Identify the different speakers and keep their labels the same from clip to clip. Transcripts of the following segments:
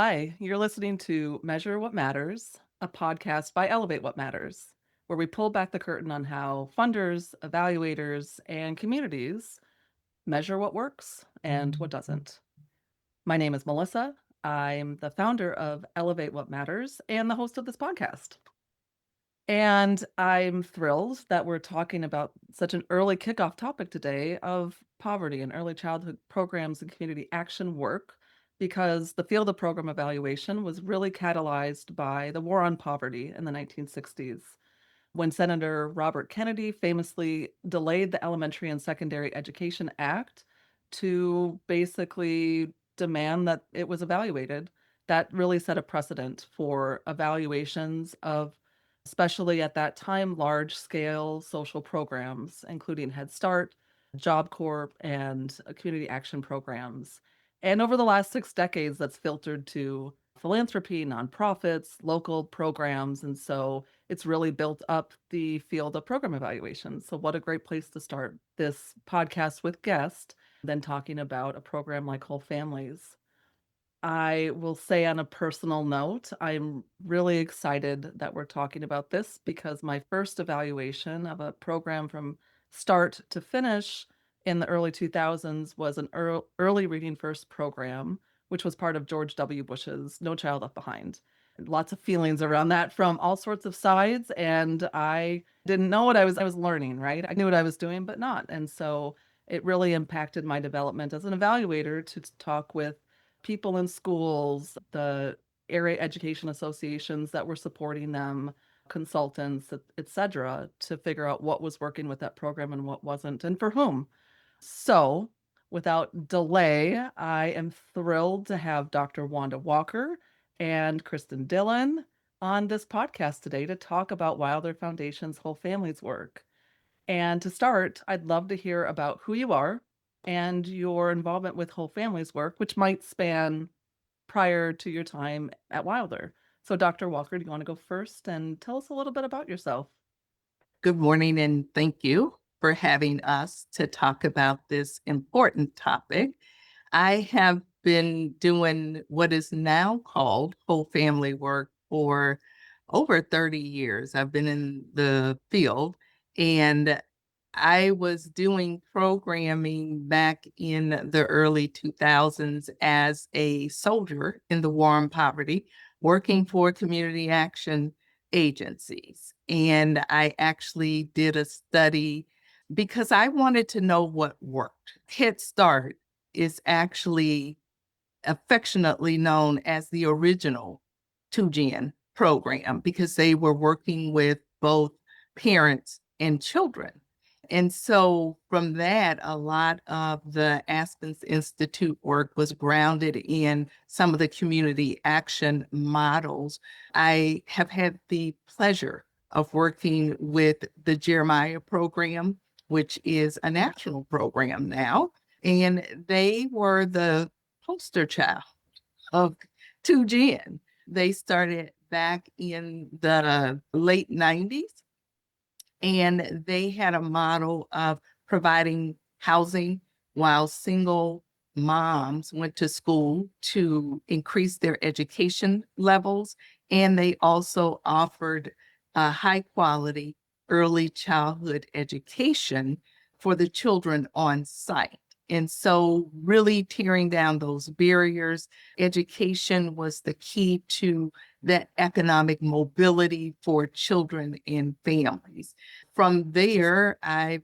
Speaker 1: Hi, you're listening to Measure What Matters, a podcast by Elevate What Matters, where we pull back the curtain on how funders, evaluators, and communities measure what works and what doesn't. My name is Melissa. I'm the founder of Elevate What Matters and the host of this podcast. And I'm thrilled that we're talking about such an early kickoff topic today of poverty and early childhood programs and community action work, because the field of program evaluation was really catalyzed by the war on poverty in the 1960s, when Senator Robert Kennedy famously delayed the Elementary and Secondary Education Act to basically demand that it was evaluated. That really set a precedent for evaluations of, especially at that time, large scale social programs, including Head Start, Job Corps, and community action programs. And over the last 6 decades, that's filtered to philanthropy, nonprofits, local programs. And so it's really built up the field of program evaluation. So, what a great place to start this podcast with guest than talking about a program like Whole Families. I will say on a personal note, I'm really excited that we're talking about this because my first evaluation of a program from start to finish in the early 2000s was an early Reading First program, which was part of George W. Bush's No Child Left Behind. Lots of feelings around that from all sorts of sides, and I didn't know what I was learning, right? I knew what I was doing, but not. And so it really impacted my development as an evaluator to talk with people in schools, the area education associations that were supporting them, consultants, et cetera, to figure out what was working with that program and what wasn't, and for whom. So, without delay, I am thrilled to have Dr. Wanda Walker and Kristin Dillon on this podcast today to talk about Wilder Foundation's Whole Families work. And to start, I'd love to hear about who you are and your involvement with Whole Families work, which might span prior to your time at Wilder. So, Dr. Walker, do you want to go first and tell us a little bit about yourself?
Speaker 2: Good morning, and thank you for having us to talk about this important topic. I have been doing what is now called whole family work for over 30 years. I've been in the field, and I was doing programming back in the early 2000s as a soldier in the war on poverty, working for community action agencies. And I actually did a study because I wanted to know what worked. Head Start is actually affectionately known as the original 2-gen program because they were working with both parents and children. And so from that, a lot of the Aspens Institute work was grounded in some of the community action models. I have had the pleasure of working with the Jeremiah program, which is a national program now. And they were the poster child of 2Gen. They started back in the late 90s, and they had a model of providing housing while single moms went to school to increase their education levels. And they also offered a high quality early childhood education for the children on site. And so, really tearing down those barriers, education was the key to that economic mobility for children and families. From there, I've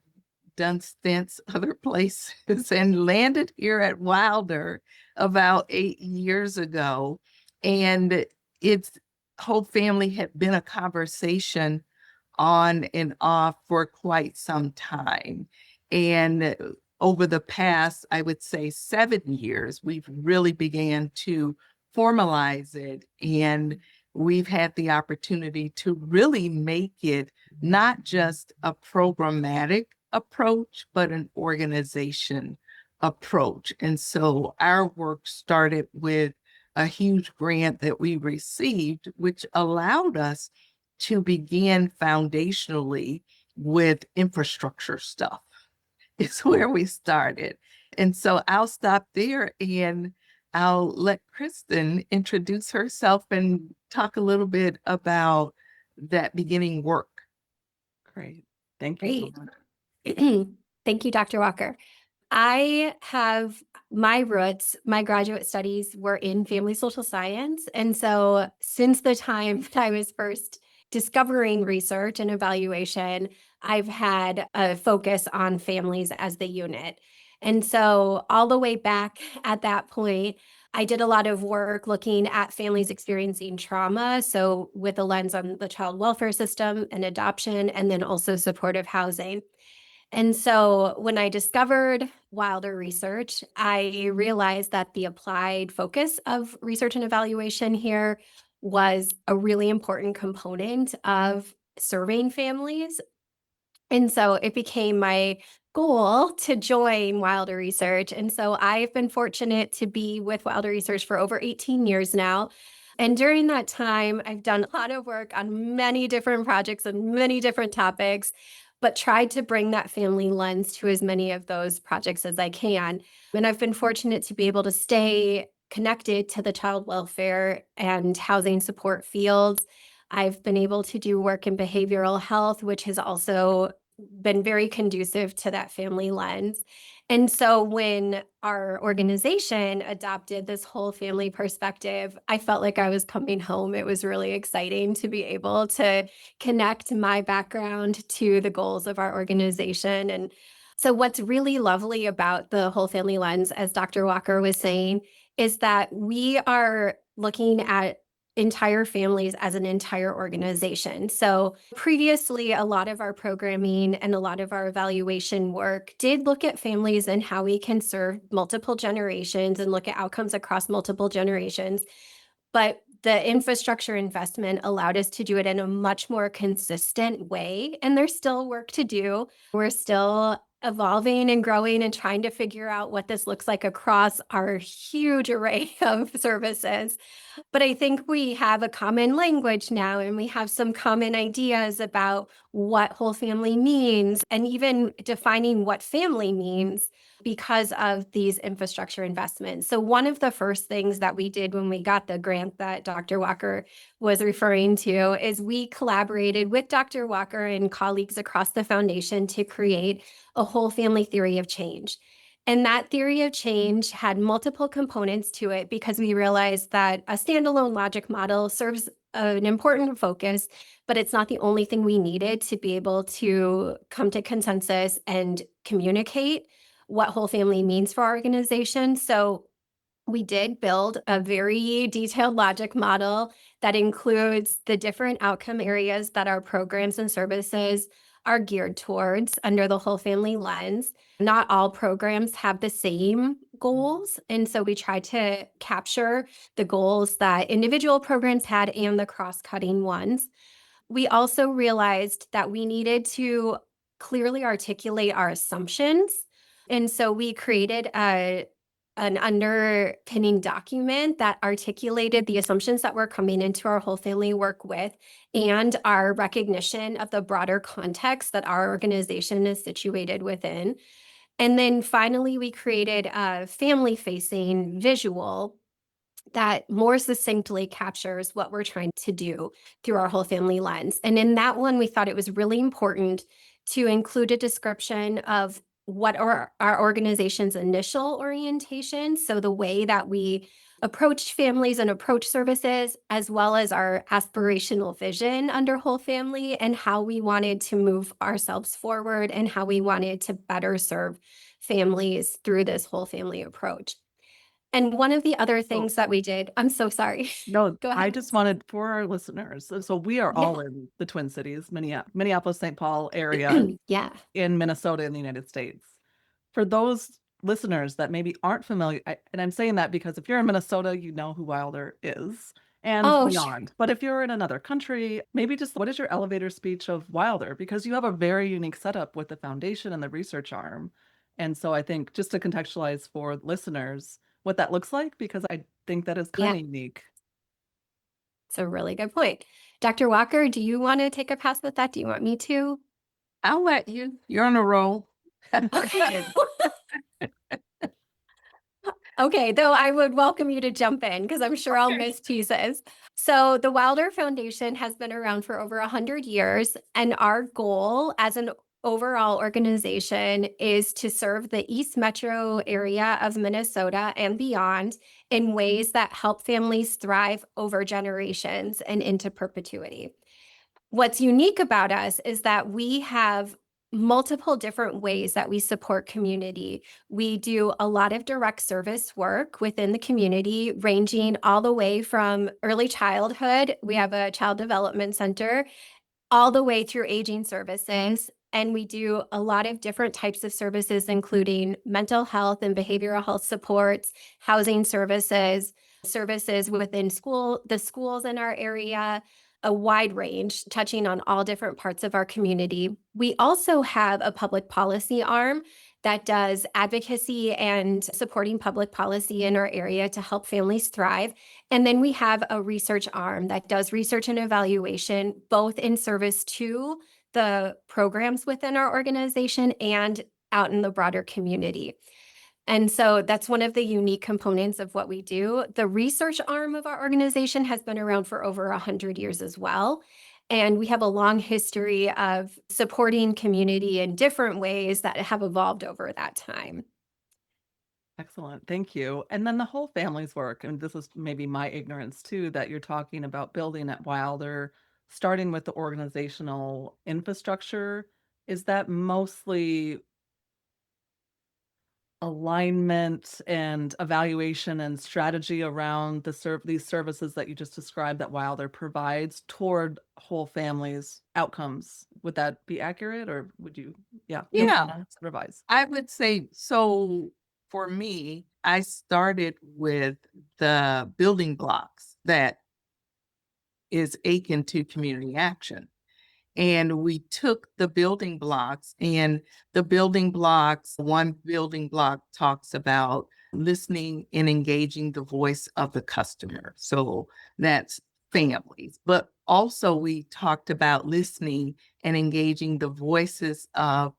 Speaker 2: done stints other places and landed here at Wilder about 8 years ago. And it's whole family had been a conversation on and off for quite some time. And over the past, I would say 7 years, we've really began to formalize it. And we've had the opportunity to really make it not just a programmatic approach, but an organization approach. And so our work started with a huge grant that we received, which allowed us to begin foundationally with infrastructure stuff. It's where we started. And so I'll stop there and I'll let Kristin introduce herself and talk a little bit about that beginning work.
Speaker 1: Great. Thank you so
Speaker 3: Great.
Speaker 1: much.
Speaker 3: Thank you, Dr. Walker. I have my roots, my graduate studies were in family social science. And so, since the time that I was first discovering research and evaluation, I've had a focus on families as the unit. And so, all the way back at that point, I did a lot of work looking at families experiencing trauma. So, with a lens on the child welfare system and adoption, and then also supportive housing. And so when I discovered Wilder research, I realized that the applied focus of research and evaluation here was a really important component of serving families. And so it became my goal to join Wilder Research. And so I've been fortunate to be with Wilder Research for over 18 years now. And during that time, I've done a lot of work on many different projects and many different topics, but tried to bring that family lens to as many of those projects as I can. And I've been fortunate to be able to stay connected to the child welfare and housing support fields. I've been able to do work in behavioral health, which has also been very conducive to that family lens. And so when our organization adopted this whole family perspective, I felt like I was coming home. It was really exciting to be able to connect my background to the goals of our organization. And so, what's really lovely about the whole family lens, as Dr. Walker was saying, is that we are looking at entire families as an entire organization. So previously, a lot of our programming and a lot of our evaluation work did look at families and how we can serve multiple generations and look at outcomes across multiple generations. But the infrastructure investment allowed us to do it in a much more consistent way. And there's still work to do. We're still evolving and growing and trying to figure out what this looks like across our huge array of services. But I think we have a common language now, and we have some common ideas about what whole family means, and even defining what family means because of these infrastructure investments. So, one of the first things that we did when we got the grant that Dr. Walker was referring to is we collaborated with Dr. Walker and colleagues across the foundation to create a whole family theory of change. And that theory of change had multiple components to it because we realized that a standalone logic model serves an important focus, but it's not the only thing we needed to be able to come to consensus and communicate what whole family means for our organization. So we did build a very detailed logic model that includes the different outcome areas that our programs and services are geared towards under the whole family lens. Not all programs have the same goals. And so we try to capture the goals that individual programs had and the cross cutting ones. We also realized that we needed to clearly articulate our assumptions. And so we created an underpinning document that articulated the assumptions that we're coming into our whole family work with and our recognition of the broader context that our organization is situated within. And then finally, we created a family facing visual that more succinctly captures what we're trying to do through our whole family lens. And in that one, we thought it was really important to include a description of what are our organization's initial orientation. So the way that we approach families and approach services, as well as our aspirational vision under whole family and how we wanted to move ourselves forward and how we wanted to better serve families through this whole family approach. And one of the other
Speaker 1: So,
Speaker 3: things that we did, I'm so sorry.
Speaker 1: no,
Speaker 3: Go
Speaker 1: I
Speaker 3: ahead.
Speaker 1: just wanted for our listeners. So we are
Speaker 3: Yeah.
Speaker 1: all in the Twin Cities, Minneapolis, St. Paul area
Speaker 3: Yeah.
Speaker 1: in Minnesota in the United States. For those listeners that maybe aren't familiar, and I'm saying that because if you're in Minnesota, you know who Wilder is and
Speaker 3: Oh, sure.
Speaker 1: beyond. But if you're in another country, maybe just what is your elevator speech of Wilder? Because you have a very unique setup with the foundation and the research arm. And so I think just to contextualize for listeners what that looks like, because I think that is kind
Speaker 3: Yeah.
Speaker 1: of unique.
Speaker 3: It's a really good point. Dr. Walker, do you want to take a pass with that? Do you want me to?
Speaker 2: I'll let you. You're on a roll.
Speaker 3: Okay. Okay, though I would welcome you to jump in because I'm sure I'll miss pieces. So, the Wilder Foundation has been around for over 100 years, and our goal as an overall organization is to serve the East Metro area of Minnesota and beyond in ways that help families thrive over generations and into perpetuity. What's unique about us is that we have multiple different ways that we support community. We do a lot of direct service work within the community, ranging all the way from early childhood. We have a child development center all the way through aging services. And we do a lot of different types of services, including mental health and behavioral health supports, housing services, services within the schools in our area, a wide range touching on all different parts of our community. We also have a public policy arm that does advocacy and supporting public policy in our area to help families thrive. And then we have a research arm that does research and evaluation, both in service to the programs within our organization and out in the broader community. And so that's one of the unique components of what we do. The research arm of our organization has been around for over 100 years as well. And we have a long history of supporting community in different ways that have evolved over that time.
Speaker 1: Excellent. Thank you. And then the whole family's work, and this is maybe my ignorance too, that you're talking about building at Wilder, starting with the organizational infrastructure. Is that mostly alignment and evaluation and strategy around these services that you just described that Wilder provides toward whole families outcomes? Would that be accurate, or would you, yeah, feel free
Speaker 2: Yeah,
Speaker 1: to revise.
Speaker 2: I would say so. For me, I started with the building blocks that is akin to community action. And we took the building blocks, and the building blocks, one building block talks about listening and engaging the voice of the customer. So that's families. But also, we talked about listening and engaging the voices of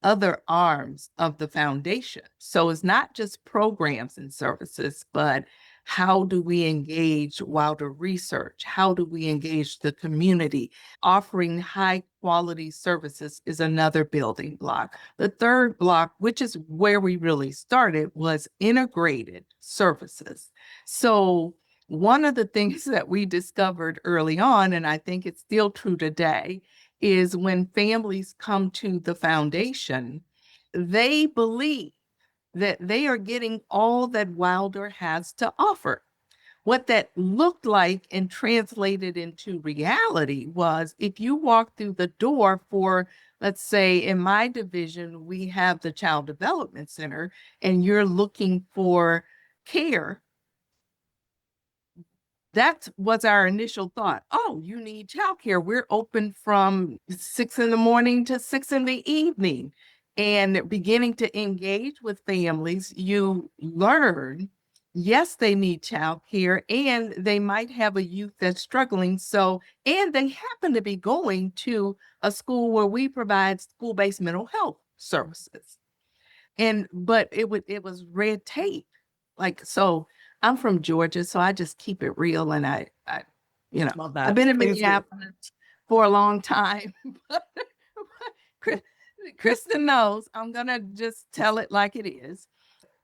Speaker 2: other arms of the foundation. So it's not just programs and services, but how do we engage wider research? How do we engage the community? Offering high quality services is another building block. The third block, which is where we really started, was integrated services. So one of the things that we discovered early on, and I think it's still true today, is when families come to the foundation, they believe that they are getting all that Wilder has to offer. What that looked like and translated into reality was if you walk through the door for, let's say, in my division, we have the Child Development Center, and you're looking for care. That was our initial thought. Oh, you need childcare. We're open from 6 in the morning to 6 in the evening. And beginning to engage with families, you learn, yes, they need childcare, and they might have a youth that's struggling. So, and they happen to be going to a school where we provide school-based mental health services. But it was red tape. Like, so I'm from Georgia, so I just keep it real. And I
Speaker 1: Love
Speaker 2: I've
Speaker 1: that.
Speaker 2: been in
Speaker 1: Please do.
Speaker 2: Minneapolis for a long time. Chris- Kristen knows I'm gonna just tell it like it is.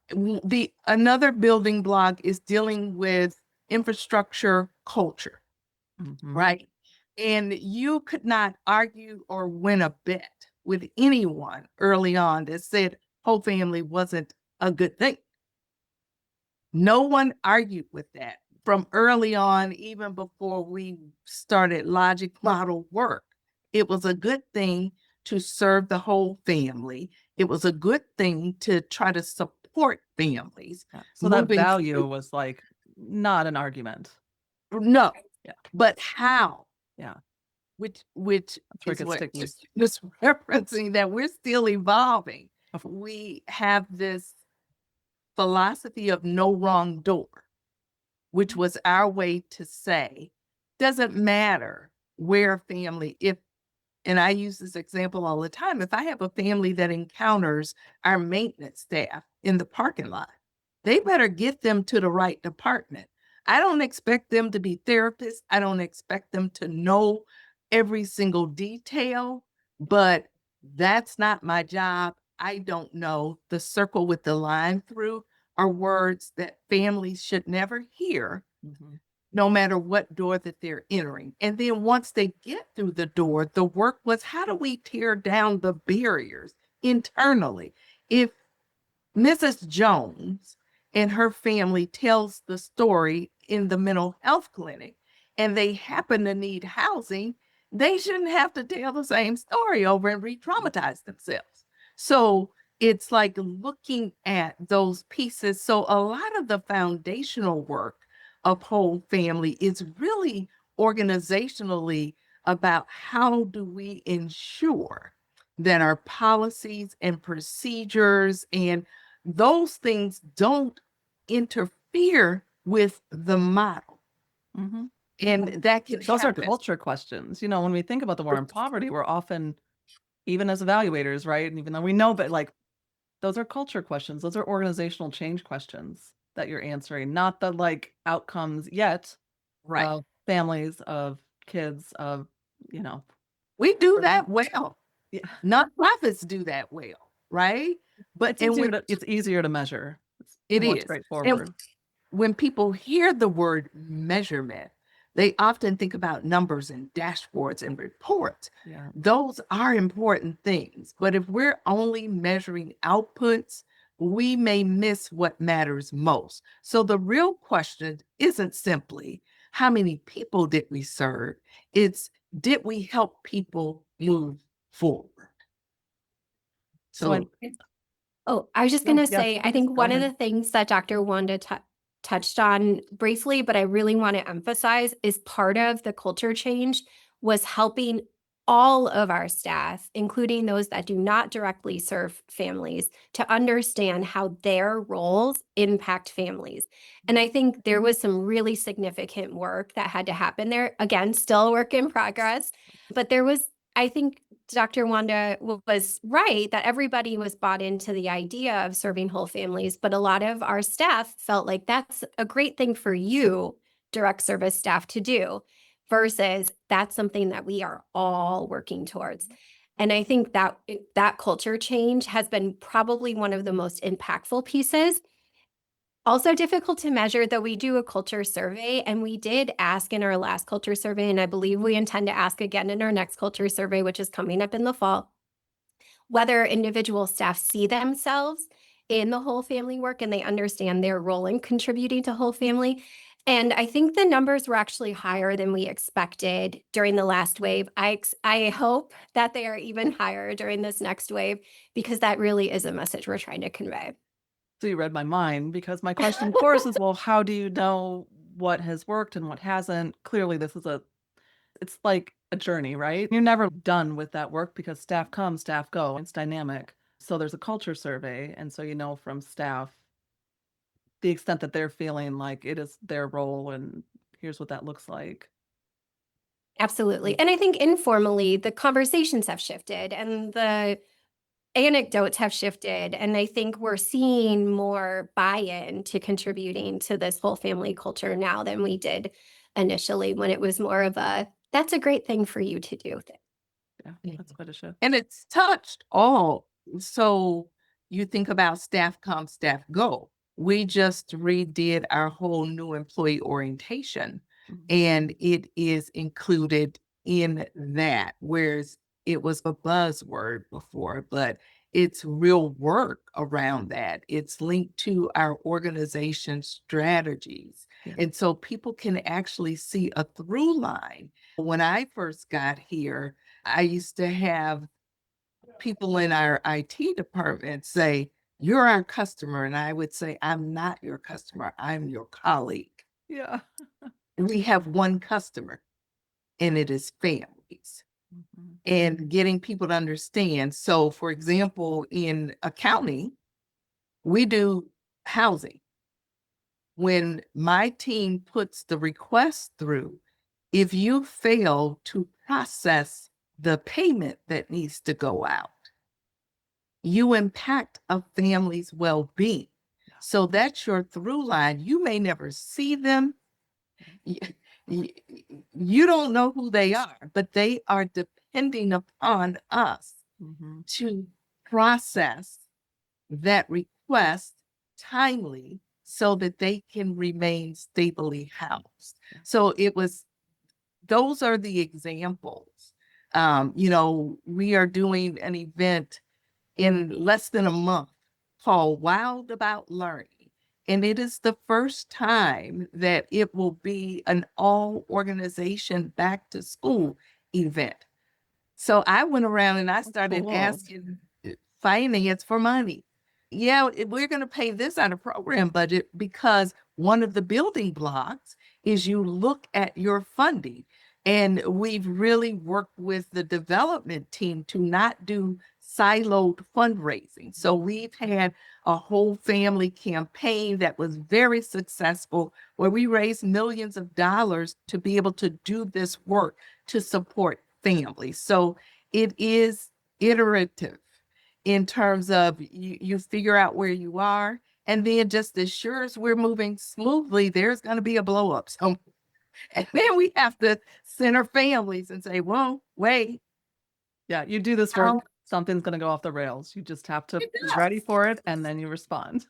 Speaker 2: The another building block is dealing with infrastructure culture,
Speaker 1: Mhm.
Speaker 2: right? And you could not argue or win a bet with anyone early on that said whole family wasn't a good thing. No one argued with that from early on, even before we started logic model work. It was a good thing to serve the whole family. It was a good thing to try to support families
Speaker 1: Yeah. So that
Speaker 2: moving
Speaker 1: value
Speaker 2: through.
Speaker 1: was like not an argument.
Speaker 2: No,
Speaker 1: Yeah.
Speaker 2: but how?
Speaker 1: Yeah.
Speaker 2: Which
Speaker 1: That's where it
Speaker 2: is
Speaker 1: gets
Speaker 2: what
Speaker 1: sticky.
Speaker 2: Kristen was referencing, that we're still evolving.
Speaker 1: Of-
Speaker 2: We have this philosophy of no wrong door, which was our way to say, doesn't matter where family, if, and I use this example all the time, if I have a family that encounters our maintenance staff in the parking lot, they better get them to the right department. I don't expect them to be therapists. I don't expect them to know every single detail, but that's not my job. I don't know. The circle with the line through are words that families should never hear,
Speaker 1: Mhm.
Speaker 2: no matter what door that they're entering. And then once they get through the door, the work was, how do we tear down the barriers internally? If Mrs. Jones and her family tells the story in the mental health clinic and they happen to need housing, they shouldn't have to tell the same story over and re-traumatize themselves. So it's like looking at those pieces. So a lot of the foundational work of whole family is really organizationally about how do we ensure that our policies and procedures and those things don't interfere with the model.
Speaker 1: Mhm.
Speaker 2: And that can
Speaker 1: Those are
Speaker 2: happen.
Speaker 1: culture questions. You know, when we think about the war on poverty, we're often, even as evaluators, right? And even though we know, but like those are culture questions. Those are organizational change questions that you're answering, not the like outcomes yet
Speaker 2: Right.
Speaker 1: of families, of kids, of, you know,
Speaker 2: We do
Speaker 1: or-
Speaker 2: that well.
Speaker 1: yeah.
Speaker 2: Nonprofits do that well, right? But and when
Speaker 1: It's easier to measure. It's
Speaker 2: it
Speaker 1: more
Speaker 2: is. And
Speaker 1: straightforward.
Speaker 2: when people hear the word measurement, they often think about numbers and dashboards and reports.
Speaker 1: Yeah.
Speaker 2: Those are important things. But if we're only measuring outputs, we may miss what matters most. So the real question isn't simply how many people did we serve? It's did we help people move forward?
Speaker 1: So I
Speaker 2: So
Speaker 3: Oh, I was just
Speaker 1: no,
Speaker 3: going to
Speaker 1: yes,
Speaker 3: say, I
Speaker 1: please
Speaker 3: think
Speaker 1: go
Speaker 3: one of
Speaker 1: ahead.
Speaker 3: the things that Dr. Wanda touched on briefly, but I really want to emphasize is part of the culture change was helping all of our staff, including those that do not directly serve families, to understand how their roles impact families. And I think there was some really significant work that had to happen there. Again, still a work in progress, but there was, I think, Dr. Wanda was right that everybody was bought into the idea of serving whole families, but a lot of our staff felt like that's a great thing for you, direct service staff, to do, versus that's something that we are all working towards. And I think that that culture change has been probably one of the most impactful pieces. Also difficult to measure, though we do a culture survey, and we did ask in our last culture survey, and I believe we intend to ask again in our next culture survey, which is coming up in the fall, whether individual staff see themselves in the whole family work and they understand their role in contributing to whole family. And I think the numbers were actually higher than we expected during the last wave. I hope that they are even higher during this next wave, because that really is a message we're trying to convey.
Speaker 1: So you read my mind, because my question, of course, is, well, how do you know what has worked and what hasn't? Clearly, it's like a journey, right? You're never done with that work because staff come, staff go. It's dynamic. So there's a culture survey. And so you know from staff the extent that they're feeling like it is their role and here's what that looks like.
Speaker 3: Absolutely. And I think informally, the conversations have shifted and the anecdotes have shifted. And I think we're seeing more buy-in to contributing to this whole family culture now than we did initially, when it was more of a, that's a great thing for you to do.
Speaker 1: Yeah, that's quite a shift.
Speaker 2: and it's touched all. So you think about staff come, staff go. We just redid our whole new employee orientation,
Speaker 1: Mhm.
Speaker 2: and it is included in that, whereas it was a buzzword before, but it's real work around that. It's linked to our organization strategies.
Speaker 1: Yeah.
Speaker 2: And so people can actually see a through line. When I first got here, I used to have people in our IT department say, "You're our customer." And I would say, "I'm not your customer. I'm your colleague."
Speaker 1: Yeah.
Speaker 2: We have one customer, and it is families.
Speaker 1: Mhm.
Speaker 2: And getting people to understand. So, for example, in accounting, we do housing. When my team puts the request through, if you fail to process the payment that needs to go out, you impact a family's well-being. So that's your through line. You may never see them. Y- You don't know who they are, but they are depending upon us
Speaker 1: Mhm.
Speaker 2: to process that request timely so that they can remain stably housed. So those are the examples. We are doing an event in less than a month called Wild About Learning. And it is the first time that it will be an all organization back to school event. So I went around and I started
Speaker 1: Cool.
Speaker 2: asking finance for money. Yeah, we're going to pay this out of program budget because one of the building blocks is you look at your funding. And we've really worked with the development team to not do siloed fundraising. So we've had a whole family campaign that was very successful where we raised millions of dollars to be able to do this work to support families. So it is iterative in terms of you figure out where you are, and then just as sure as we're moving smoothly, there's going to be a blow up. So, and then we have to center families and say, whoa, wait,
Speaker 1: Yeah, you do this
Speaker 2: how
Speaker 1: work, something's gonna go off the rails. You just have to
Speaker 2: it
Speaker 1: be
Speaker 2: does.
Speaker 1: ready for it, and then you respond.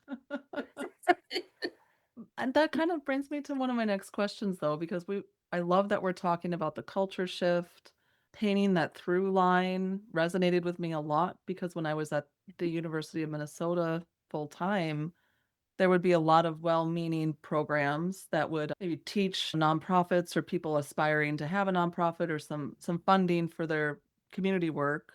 Speaker 1: And that kind of brings me to one of my next questions, though, because I love that we're talking about the culture shift. Painting that through line resonated with me a lot because when I was at the University of Minnesota full time, there would be a lot of well-meaning programs that would maybe teach nonprofits or people aspiring to have a nonprofit or some funding for their community work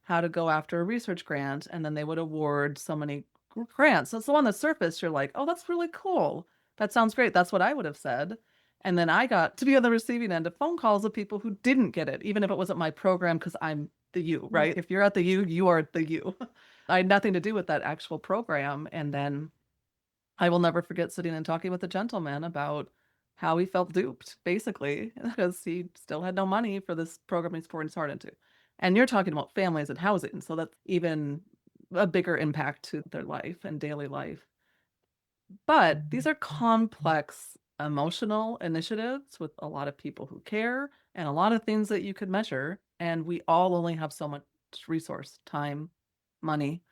Speaker 1: how to go after a research grant, and then they would award so many grants. So on the surface, you're like, "Oh, that's really cool. That sounds great." That's what I would have said. And then I got to be on the receiving end of phone calls of people who didn't get it, even if it wasn't my program, because I'm the U, right? If you're at the U, you are the U. I had nothing to do with that actual program. And then I will never forget sitting and talking with a gentleman about how he felt duped, basically, because he still had no money for this program he's pouring his heart into. And you're talking about families and housing, so that's even a bigger impact to their life and daily life. But these are complex emotional initiatives with a lot of people who care and a lot of things that you could measure. And we all only have so much resource, time, money.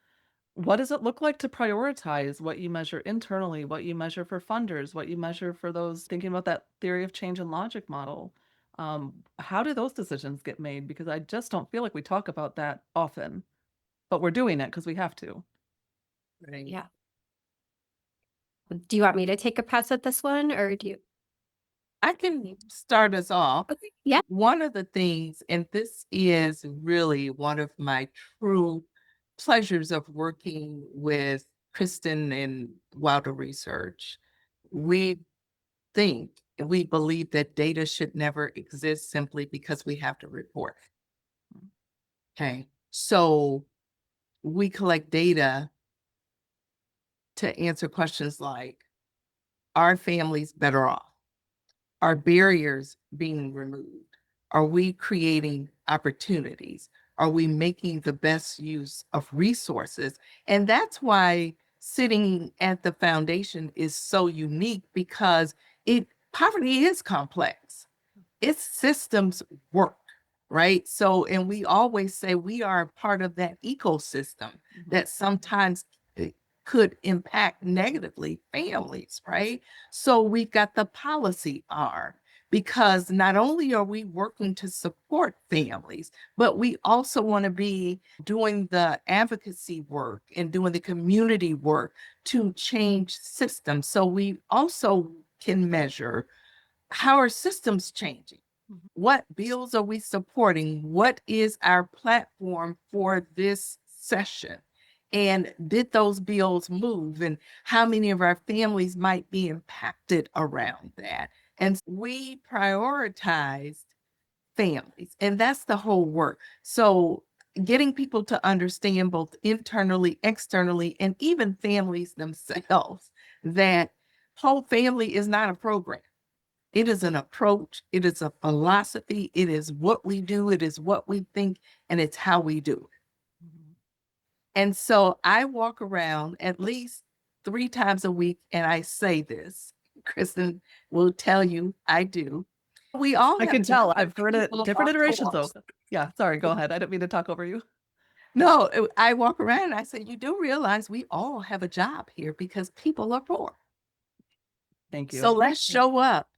Speaker 1: What does it look like to prioritize what you measure internally, what you measure for funders, what you measure for those thinking about that theory of change and logic model? How do those decisions get made? Because I just don't feel like we talk about that often, but we're doing it because we have to.
Speaker 2: Right.
Speaker 3: Yeah. Do you want me to take a pass at this one or do you?
Speaker 2: I can start us off.
Speaker 3: Okay. Yeah.
Speaker 2: One of the things, and this is really one of my true pleasures of working with Kristin and Wilder Research, we think and we believe that data should never exist simply because we have to report. Okay. So we collect data to answer questions like, are families better off? Are barriers being removed? Are we creating opportunities? Are we making the best use of resources? And that's why sitting at the foundation is so unique because poverty is complex. Its systems work, right? So, and we always say we are part of that ecosystem that sometimes could impact negatively families, right? So we've got the policy R because not only are we working to support families, but we also want to be doing the advocacy work and doing the community work to change systems. So we also can measure how are systems changing? What bills are we supporting? What is our platform for this session? And did those bills move? And how many of our families might be impacted around that? And we prioritized families, and that's the whole work. So getting people to understand both internally, externally, and even families themselves that whole family is not a program. It is an approach. It is a philosophy. It is what we do. It is what we think, and it's how we do it.
Speaker 1: Mhm.
Speaker 2: And so I walk around at least 3 times a week, and I say this, Kristen will tell you I do. We all
Speaker 1: I
Speaker 2: have
Speaker 1: can tell.
Speaker 2: different
Speaker 1: I've heard it
Speaker 2: people
Speaker 1: different
Speaker 2: are
Speaker 1: iterations though.
Speaker 2: forced.
Speaker 1: Yeah, sorry, go ahead. I didn't mean to talk over you.
Speaker 2: No, I walk around and I say, you do realize we all have a job here because people are poor.
Speaker 1: Thank
Speaker 2: So
Speaker 1: you.
Speaker 2: let's show up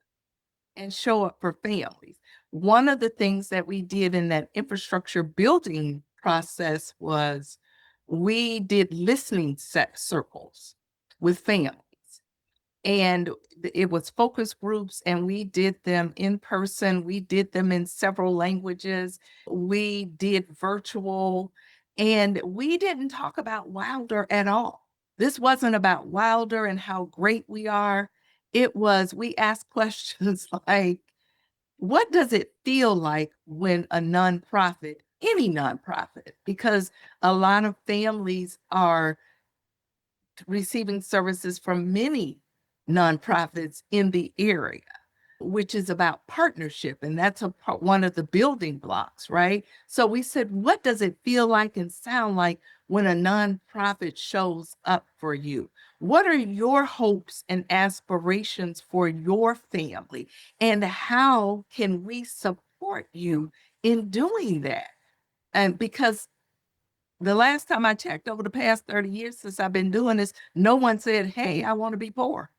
Speaker 2: and show up for families. One of the things that we did in that infrastructure building process was we did listening set circles with families. And it was focus groups, and we did them in person. We did them in several languages. We did virtual, and we didn't talk about Wilder at all. This wasn't about Wilder and how great we are. It was, we asked questions like, what does it feel like when a nonprofit, any nonprofit, because a lot of families are receiving services from many nonprofits in the area, which is about partnership. And that's one of the building blocks, right? So we said, what does it feel like and sound like when a nonprofit shows up for you? What are your hopes and aspirations for your family? And how can we support you in doing that? And because the last time I checked, over the past 30 years since I've been doing this, no one said, hey, I want to be poor.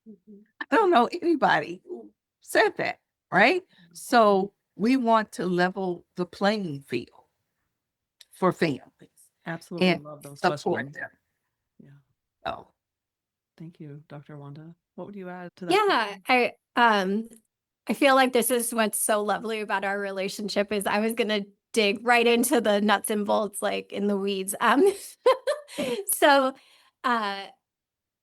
Speaker 1: Mhm.
Speaker 2: I don't know anybody who said that, right? So we want to level the playing field for families
Speaker 1: Absolutely
Speaker 2: and
Speaker 1: love those
Speaker 2: support
Speaker 1: questions.
Speaker 2: them.
Speaker 1: Yeah.
Speaker 2: Oh,
Speaker 1: Thank you, Dr. Wanda. What would you add to that?
Speaker 3: Yeah, I feel like this is what's so lovely about our relationship is I was gonna dig right into the nuts and bolts, like in the weeds. So uh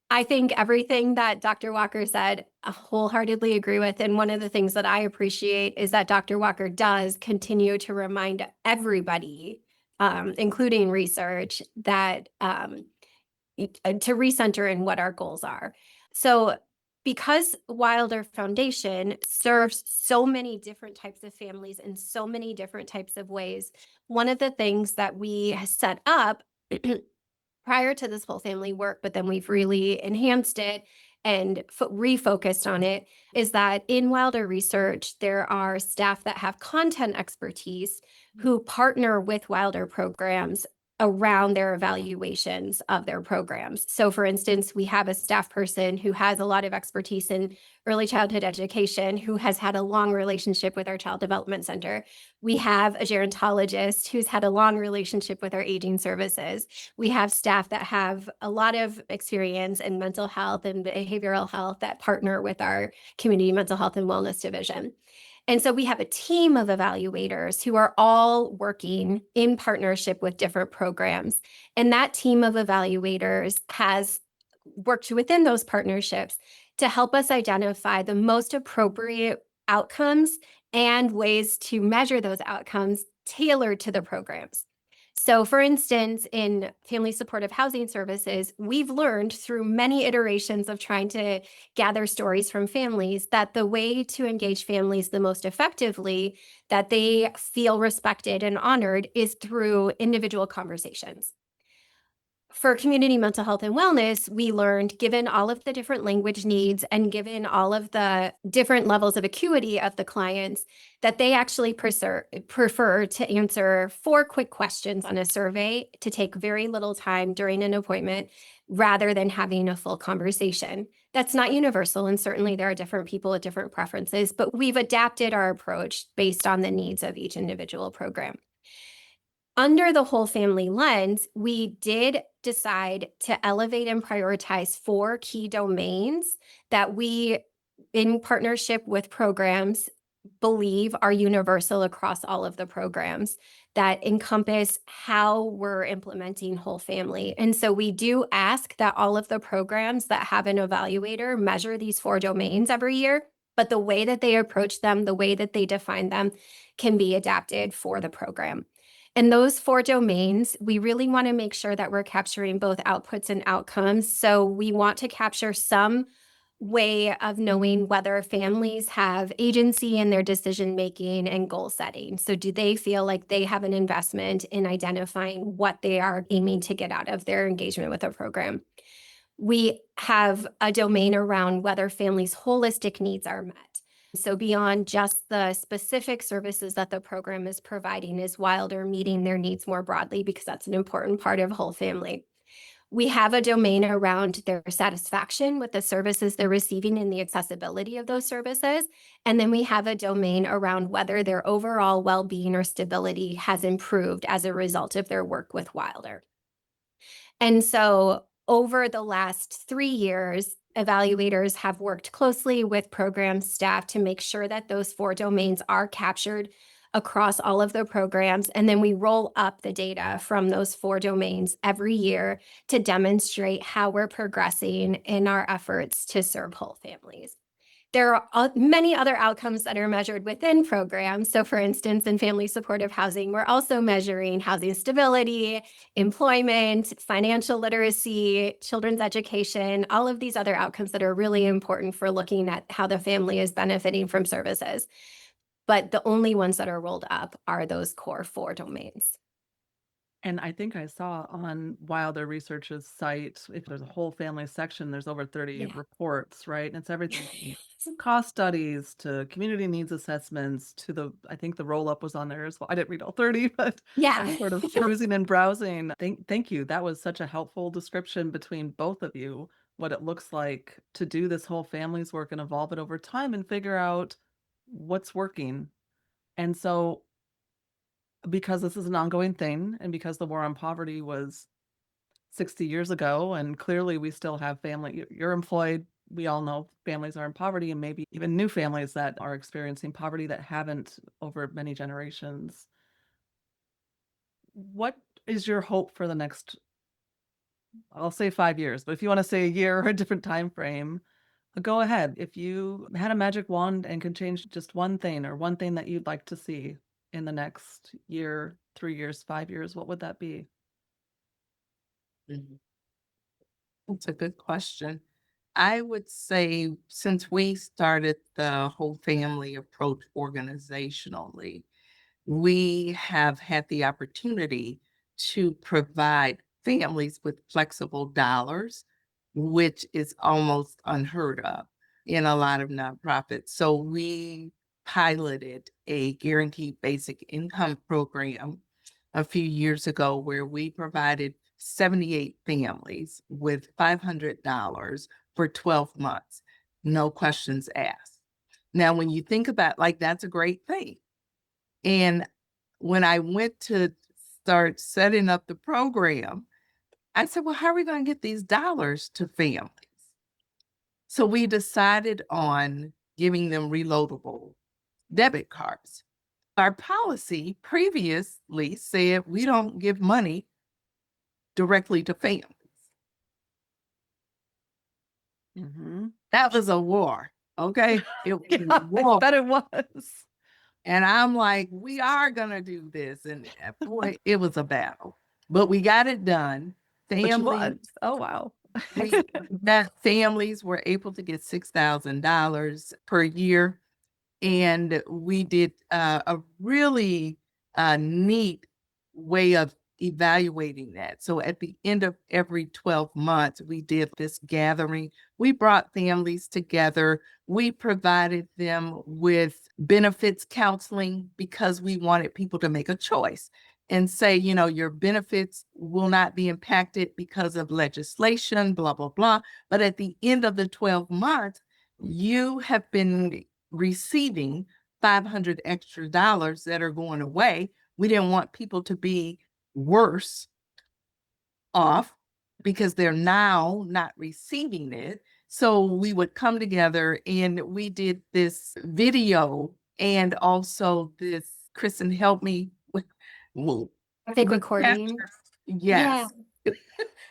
Speaker 3: I think everything that Dr. Walker said, I wholeheartedly agree with. And one of the things that I appreciate is that Dr. Walker does continue to remind everybody, including research, that to recenter in what our goals are. So, because Wilder Foundation serves so many different types of families in so many different types of ways, one of the things that we set up prior to this whole family work, but then we've really enhanced it and refocused on it, is that in Wilder Research, there are staff that have content expertise who partner with Wilder programs around their evaluations of their programs. So, for instance, we have a staff person who has a lot of expertise in early childhood education, who has had a long relationship with our Child Development Center. We have a gerontologist who's had a long relationship with our aging services. We have staff that have a lot of experience in mental health and behavioral health that partner with our community mental health and wellness division. And so we have a team of evaluators who are all working in partnership with different programs. And that team of evaluators has worked within those partnerships to help us identify the most appropriate outcomes and ways to measure those outcomes tailored to the programs. So, for instance, in family supportive housing services, we've learned through many iterations of trying to gather stories from families that the way to engage families the most effectively, that they feel respected and honored, is through individual conversations. For community mental health and wellness, we learned, given all of the different language needs and given all of the different levels of acuity of the clients, that they actually prefer to answer 4 quick questions on a survey to take very little time during an appointment rather than having a full conversation. That's not universal, and certainly there are different people with different preferences, but we've adapted our approach based on the needs of each individual program. Under the whole family lens, we did decide to elevate and prioritize 4 key domains that we, in partnership with programs, believe are universal across all of the programs that encompass how we're implementing whole family. And so we do ask that all of the programs that have an evaluator measure these 4 domains every year, but the way that they approach them, the way that they define them, can be adapted for the program. In those 4 domains, we really want to make sure that we're capturing both outputs and outcomes. So we want to capture some way of knowing whether families have agency in their decision making and goal setting. So, do they feel like they have an investment in identifying what they are aiming to get out of their engagement with a program? We have a domain around whether families' holistic needs are met. So, beyond just the specific services that the program is providing, is Wilder meeting their needs more broadly, because that's an important part of whole family. We have a domain around their satisfaction with the services they're receiving and the accessibility of those services. And then we have a domain around whether their overall well being or stability has improved as a result of their work with Wilder. And so, over the last 3 years, evaluators have worked closely with program staff to make sure that those 4 domains are captured across all of the programs. And then we roll up the data from those 4 domains every year to demonstrate how we're progressing in our efforts to serve whole families. There are many other outcomes that are measured within programs. So, for instance, in family supportive housing, we're also measuring housing stability, employment, financial literacy, children's education, all of these other outcomes that are really important for looking at how the family is benefiting from services. But the only ones that are rolled up are those core 4 domains.
Speaker 1: And I think I saw on Wilder Research's site, if there's a whole family section, there's over 30
Speaker 3: Yeah.
Speaker 1: reports, right? And it's everything from cost studies to community needs assessments to I think the roll up was on there as well. I didn't read all 30, but I
Speaker 3: Yeah.
Speaker 1: was sort of perusing and browsing. Thank you. That was such a helpful description between both of you, what it looks like to do this whole family's work and evolve it over time and figure out what's working. And so because this is an ongoing thing and because the war on poverty was 60 years ago and clearly we still have you're employed, we all know families are in poverty and maybe even new families that are experiencing poverty that haven't over many generations. What is your hope for the next, I'll say 5 years, but if you want to say a year or a different time frame, go ahead. If you had a magic wand and could change just one thing or one thing that you'd like to see in the next year, 3 years, 5 years, what would that be?
Speaker 2: Mhm. That's a good question. I would say since we started the whole family approach organizationally, we have had the opportunity to provide families with flexible dollars, which is almost unheard of in a lot of nonprofits. So we piloted a guaranteed basic income program a few years ago where we provided 78 families with $500 for 12 months, no questions asked. Now, when you think about like that's a great thing. And when I went to start setting up the program, I said, well, how are we going to get these dollars to families? So we decided on giving them reloadable debit cards. Our policy previously said we don't give money directly to families.
Speaker 1: Mm-hmm.
Speaker 2: That was a war. Okay. It was a
Speaker 1: Yeah, I
Speaker 2: war.
Speaker 1: bet it was.
Speaker 2: And I'm like, we are going to do this. And boy, it was a battle, but we got it done.
Speaker 1: But you
Speaker 2: Family,
Speaker 1: was. Oh, wow.
Speaker 2: we that families were able to get $6,000 per year. And we did a really neat way of evaluating that. So at the end of every 12 months, we did this gathering. We brought families together. We provided them with benefits counseling because we wanted people to make a choice and say, you know, your benefits will not be impacted because of legislation, blah, blah, blah. But at the end of the 12 months, you have been receiving 500 extra dollars that are going away. We didn't want people to be worse off because they're now not receiving it. So we would come together and we did this video and also this, Kristin, help me with well,
Speaker 3: Big
Speaker 2: the
Speaker 3: recording.
Speaker 2: capture.
Speaker 3: Yeah.
Speaker 2: Yes.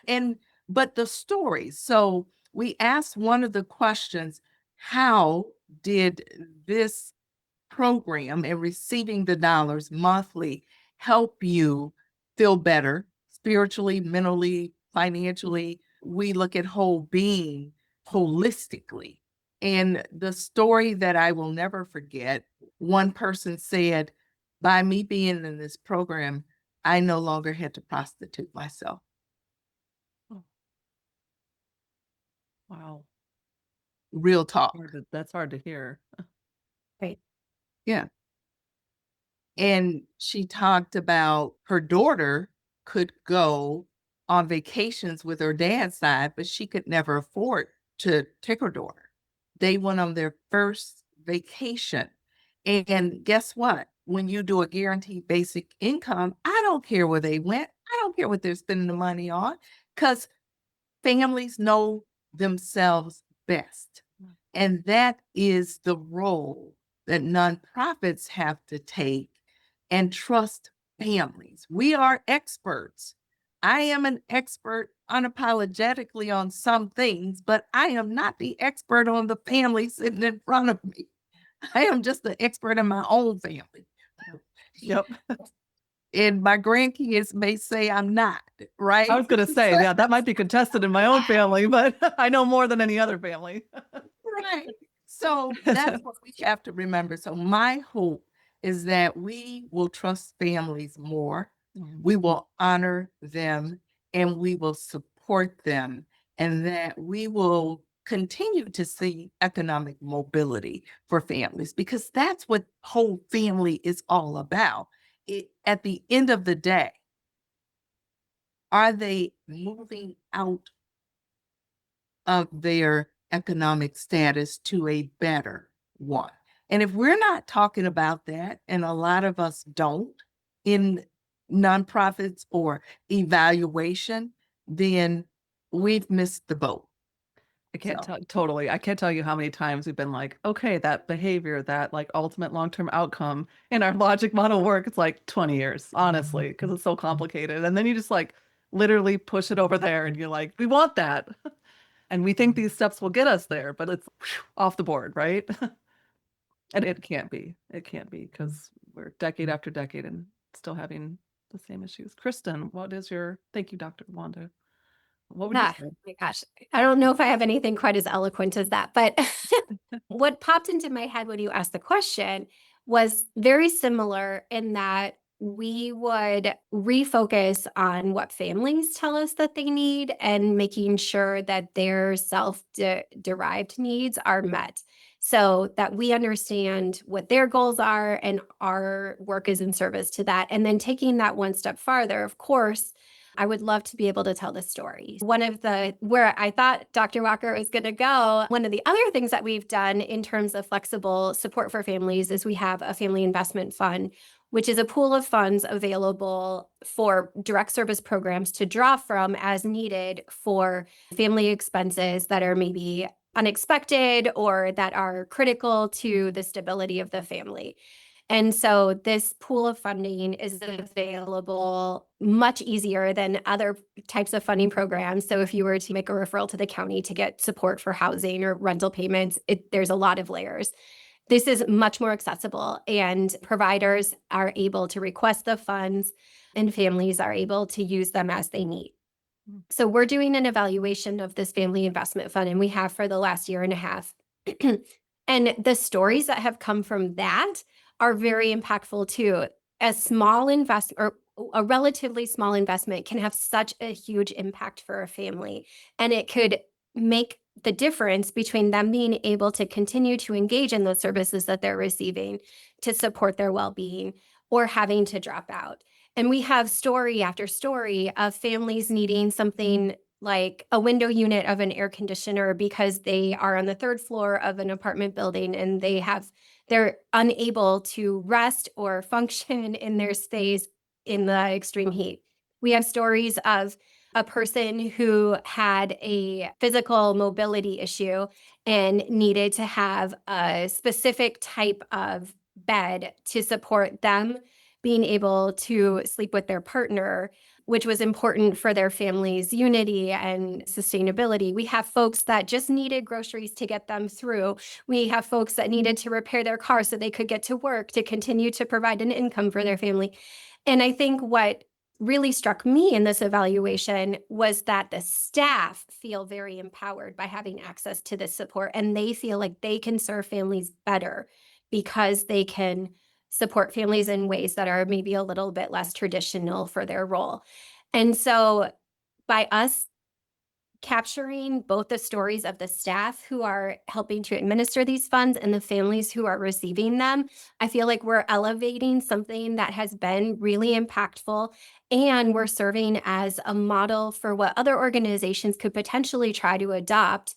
Speaker 2: And but the stories. So we asked one of the questions, how did this program and receiving the dollars monthly help you feel better spiritually, mentally, financially? We look at whole being holistically. And the story that I will never forget, one person said, by me being in this program, I no longer had to prostitute myself.
Speaker 1: Oh, wow.
Speaker 2: Real talk.
Speaker 1: That's hard to hear.
Speaker 3: Right.
Speaker 2: Yeah. And she talked about her daughter could go on vacations with her dad's side, but she could never afford to take her daughter. They went on their first vacation. And guess what? When you do a guaranteed basic income, I don't care where they went. I don't care what they're spending the money on, because families know themselves best. And that is the role that nonprofits have to take and trust families. We are experts. I am an expert unapologetically on some things, but I am not the expert on the family sitting in front of me. I am just the expert in my own family.
Speaker 1: Yep.
Speaker 2: And my grandkids may say I'm not, right?
Speaker 1: I was going to say, yeah, that might be contested in my own family, but I know more than any other family.
Speaker 2: Right. So that's what we have to remember. So my hope is that we will trust families more. We will honor them and we will support them, and that we will continue to see economic mobility for families, because that's what whole family is all about. At the end of the day, are they moving out of their economic status to a better one? And if we're not talking about that, and a lot of us don't in nonprofits or evaluation, then we've missed the boat.
Speaker 1: I can't
Speaker 2: So,
Speaker 1: tell totally. I can't tell you how many times we've been like, okay, that behavior, that like ultimate long-term outcome in our logic model work, it's like 20 years, honestly, because it's so complicated. And then you just like literally push it over there and you're like, we want that. And we think these steps will get us there, but it's off the board, right? And it can't be. It can't be, because we're decade after decade and still having the same issues. Kristin, what is your, thank you, Dr. Wanda. What would you
Speaker 3: Ah,
Speaker 1: say?
Speaker 3: my gosh. I don't know if I have anything quite as eloquent as that, but what popped into my head when you asked the question was very similar in that we would refocus on what families tell us that they need and making sure that their self-derived needs are met, so that we understand what their goals are and our work is in service to that. And then taking that one step farther, of course, I would love to be able to tell the story. One of the, where I thought Dr. Walker was going to go, one of the other things that we've done in terms of flexible support for families is we have a family investment fund, which is a pool of funds available for direct service programs to draw from as needed for family expenses that are maybe unexpected or that are critical to the stability of the family. And so this pool of funding is available much easier than other types of funding programs. So if you were to make a referral to the county to get support for housing or rental payments, there's a lot of layers. This is much more accessible, and providers are able to request the funds and families are able to use them as they need. So we're doing an evaluation of this family investment fund, and we have for the last year and a half. And the stories that have come from that are very impactful too. A small investment, or a relatively small investment, can have such a huge impact for a family, and it could make the difference between them being able to continue to engage in those services that they're receiving to support their well-being, or having to drop out. And we have story after story of families needing something like a window unit of an air conditioner because they are on the third floor of an apartment building and they're unable to rest or function in their space in the extreme heat. We have stories of a person who had a physical mobility issue and needed to have a specific type of bed to support them being able to sleep with their partner, which was important for their family's unity and sustainability. We have folks that just needed groceries to get them through. We have folks that needed to repair their car so they could get to work to continue to provide an income for their family. And I think what really struck me in this evaluation was that the staff feel very empowered by having access to this support, and they feel like they can serve families better because they can support families in ways that are maybe a little bit less traditional for their role. And so by us capturing both the stories of the staff who are helping to administer these funds and the families who are receiving them, I feel like we're elevating something that has been really impactful, and we're serving as a model for what other organizations could potentially try to adopt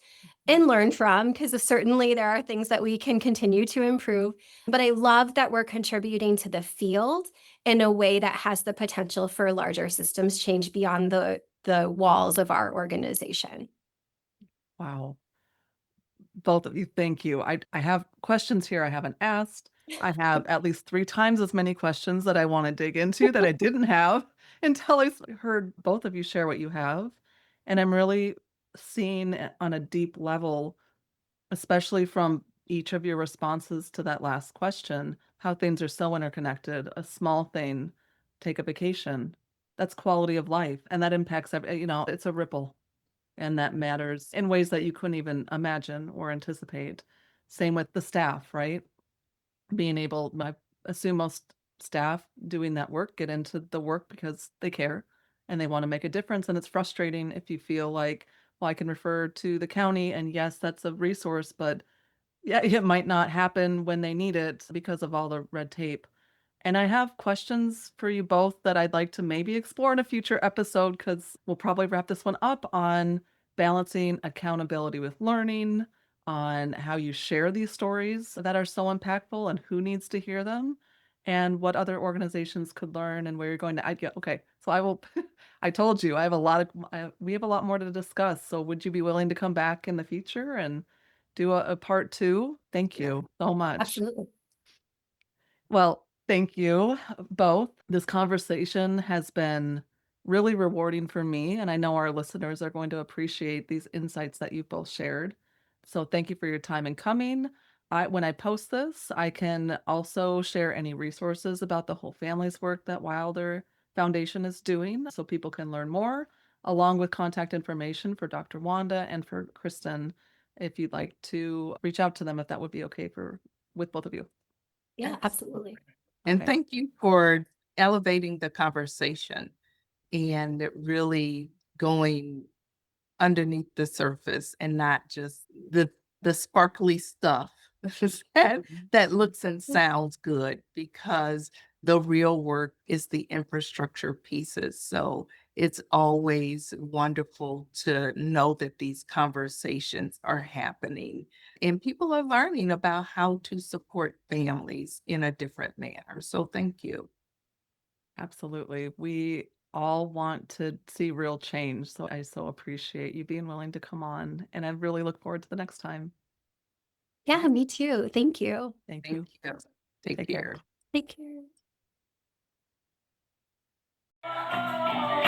Speaker 3: and learn from, because certainly there are things that we can continue to improve. But I love that we're contributing to the field in a way that has the potential for larger systems change beyond the walls of our organization.
Speaker 1: Wow. Both of you, thank you. I have questions here I haven't asked. I have at least 3 times as many questions that I wanna dig into that I didn't have until heard both of you share what you have, and I'm really seeing on a deep level, especially from each of your responses to that last question, how things are so interconnected. A small thing, take a vacation, that's quality of life, and that impacts it's a ripple. And that matters in ways that you couldn't even imagine or anticipate. Same with the staff, right? Being able I assume most staff doing that work get into the work because they care and they wanna make a difference, and it's frustrating if you feel like, "Well, I can refer to the county, and yes, that's a resource, but yeah, it might not happen when they need it because of all the red tape." And I have questions for you both that I'd like to maybe explore in a future episode because we'll probably wrap this one up on balancing accountability with learning, on how you share these stories that are so impactful and who needs to hear them, and what other organizations could learn and where you're going to. I get okay. So I will. I told you I have a lot of. We have a lot more to discuss. So would you be willing to come back in the future and do a part two? Thank
Speaker 3: Yeah,
Speaker 1: you so much.
Speaker 3: absolutely.
Speaker 1: Well, thank you both. This conversation has been really rewarding for me, and I know our listeners are going to appreciate these insights that you've both shared. So thank you for your time in coming. When I post this, I can also share any resources about the whole family's work that Wilder Foundation is doing so people can learn more, along with contact information for Dr. Wanda and for Kristin if you'd like to reach out to them if that would be okay for with both of you.
Speaker 3: Yeah, absolutely.
Speaker 2: And
Speaker 1: Okay.
Speaker 2: thank you for elevating the conversation and really going underneath the surface and not just the sparkly stuff that, that looks and sounds good, because the real work is the infrastructure pieces. So it's always wonderful to know that these conversations are happening and people are learning about how to support families in a different manner. So thank you.
Speaker 1: Absolutely. We all want to see real change. So I so appreciate you being willing to come on. And I really look forward to the next time.
Speaker 3: Yeah, me too. Thank you.
Speaker 1: Thank
Speaker 2: Thank
Speaker 1: you.
Speaker 2: you. Take
Speaker 1: Take care.
Speaker 2: care.
Speaker 3: Take care.